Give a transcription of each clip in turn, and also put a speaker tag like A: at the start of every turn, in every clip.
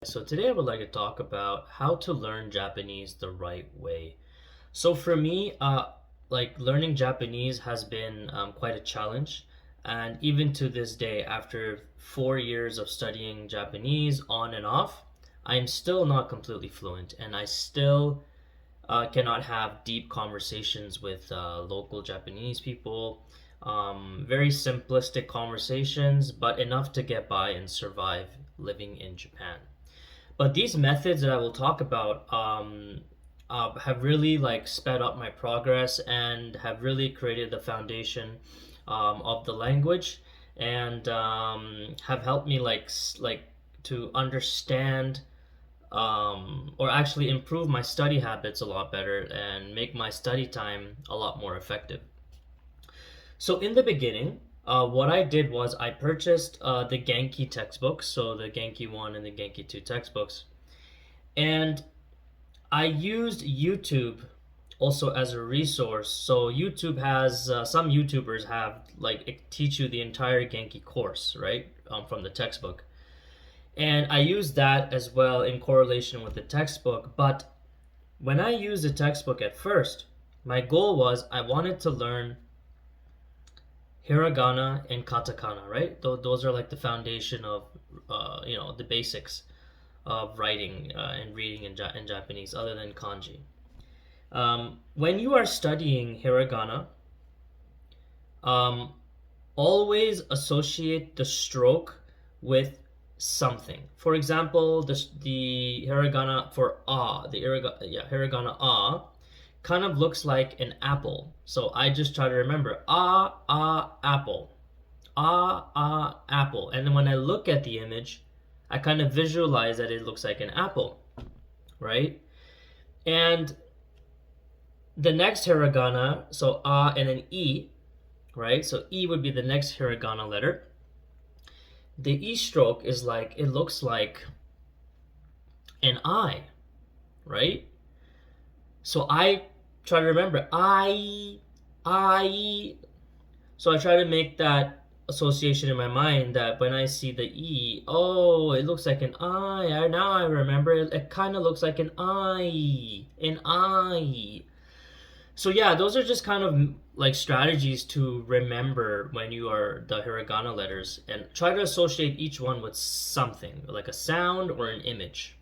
A: So today I would like to talk about how to learn Japanese the right way. So for me, learning Japanese has been quite a challenge, and even to this day, after 4 years of studying Japanese on and off, I'm still not completely fluent, and I still cannot have deep conversations with local Japanese people. Very simplistic conversations, but enough to get by and survive living in Japan. But these methods that I will talk about have really sped up my progress and have really created the foundation of the language and have helped me to understand or actually improve my study habits a lot better and make my study time a lot more effective. So in the beginning, what I did was I purchased the Genki textbooks, so the Genki 1 and the Genki 2 textbooks, and I used YouTube also as a resource. So YouTube has some YouTubers have teach you the entire Genki course, right, from the textbook, and I used that as well in correlation with the textbook. But when I used the textbook at first, my goal was I wanted to learn Hiragana and Katakana, right? Those are like the foundation of, the basics of writing and reading in Japanese, other than kanji. When you are studying Hiragana, um, always associate the stroke with something. For example, the hiragana for hiragana kind of looks like an apple. So I just try to remember apple, apple, and then when I look at the image, I kind of visualize that it looks like an apple, right? And the next hiragana, so and then e, right? So e would be the next hiragana letter. The e stroke is it looks like an I, right? So I try to remember I. So I try to make that association in my mind that when I see the E, oh, it looks like an I. Now I remember it kind of looks like an I. An I. So yeah, those are just kind of like strategies to remember when you are the hiragana letters and try to associate each one with something, like a sound or an image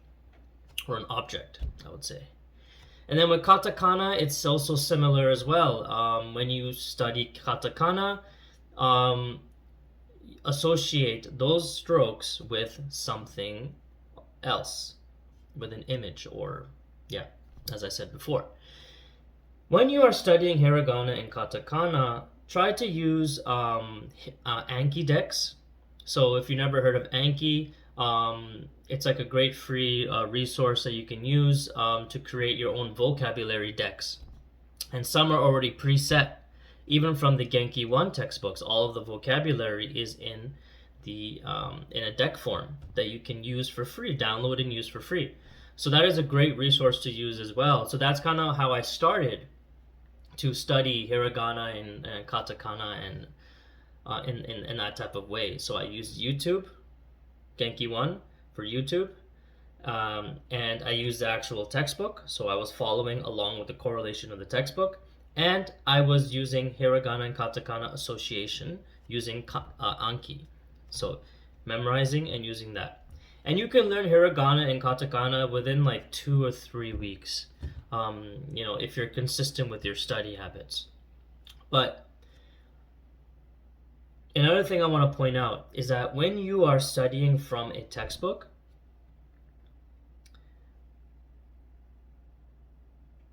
A: or an object, I would say. And then with katakana, it's also similar as well. When you study katakana, um, associate those strokes with something else, with an image, or, yeah, as I said before. When you are studying hiragana and katakana, try to use Anki Decks. So if you never heard of Anki, it's like a great free resource that you can use to create your own vocabulary decks. And some are already preset. Even from the Genki 1 textbooks, all of the vocabulary is in a deck form that you can use for free, download and use for free. So that is a great resource to use as well. So that's kind of how I started to study hiragana and katakana and in that type of way. So I used YouTube, Genki 1 for YouTube, and I used the actual textbook. So I was following along with the correlation of the textbook, and I was using hiragana and katakana association using Anki. So memorizing and using that. And you can learn hiragana and katakana within like 2 or 3 weeks, if you're consistent with your study habits. But another thing I want to point out is that when you are studying from a textbook,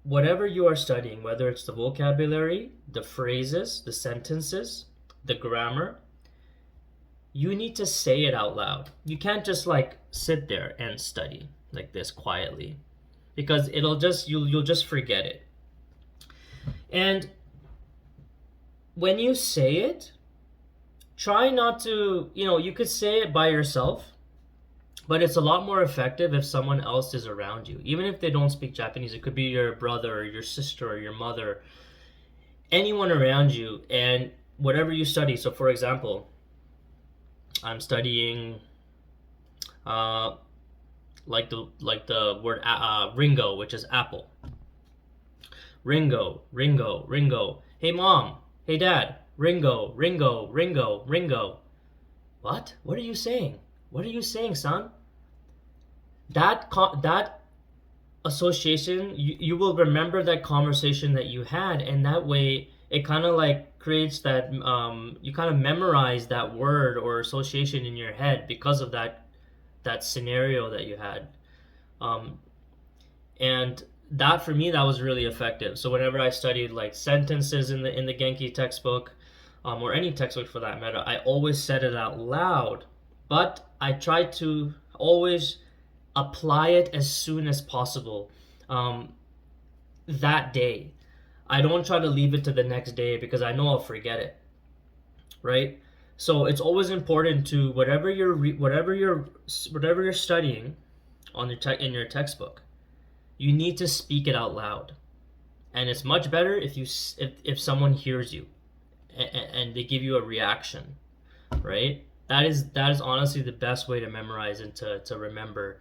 A: whatever you are studying, whether it's the vocabulary, the phrases, the sentences, the grammar, you need to say it out loud. You can't just sit there and study like this quietly, because you'll just forget it. And when you say it, try not to, you could say it by yourself, but it's a lot more effective if someone else is around you. Even if they don't speak Japanese, it could be your brother or your sister or your mother, anyone around you, and whatever you study. So for example, I'm studying like the word Ringo, which is apple. Ringo, Ringo, Ringo. Hey mom, hey dad. Ringo, Ringo, Ringo, Ringo. What? What are you saying? What are you saying, son? That association, you will remember that conversation that you had, and that way it kind of like creates that you kind of memorize that word or association in your head because of that scenario that you had. Um, and that for me, that was really effective. So whenever I studied like sentences in the Genki textbook, or any textbook for that matter, I always said it out loud, but I tried to always apply it as soon as possible, that day. I don't try to leave it to the next day because I know I'll forget it, right? So it's always important to whatever you're studying on your in your textbook, you need to speak it out loud, and it's much better if someone hears you and they give you a reaction, right? That is honestly the best way to memorize and to remember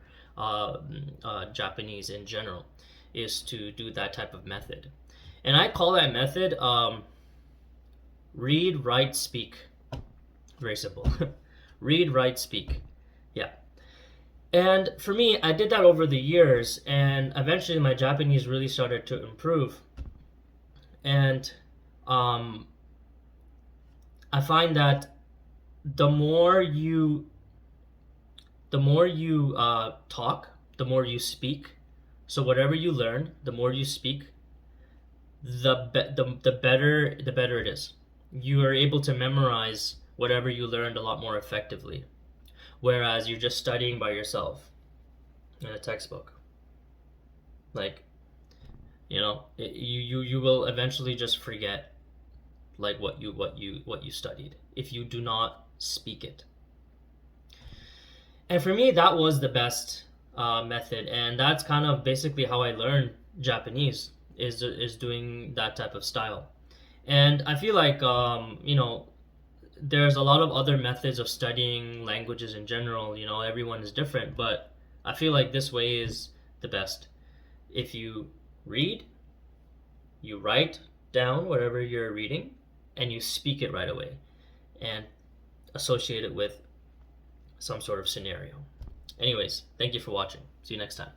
A: Japanese in general, is to do that type of method. And I call that method read, write, speak. Very simple. Read, write, speak. Yeah. And for me, I did that over the years, and eventually my Japanese really started to improve. And I find that the more you talk, the more you speak. So whatever you learn, the more you speak, the better it is. You are able to memorize whatever you learned a lot more effectively, whereas you're just studying by yourself in a textbook. Like, you will eventually just forget like what you studied if you do not speak it. And for me, that was the best method, and that's kind of basically how I learned Japanese, is doing that type of style. And I feel like there's a lot of other methods of studying languages in general. Everyone is different, but I feel like this way is the best. If you read, you write down whatever you're reading, and you speak it right away, and associate it with some sort of scenario. Anyways, thank you for watching. See you next time.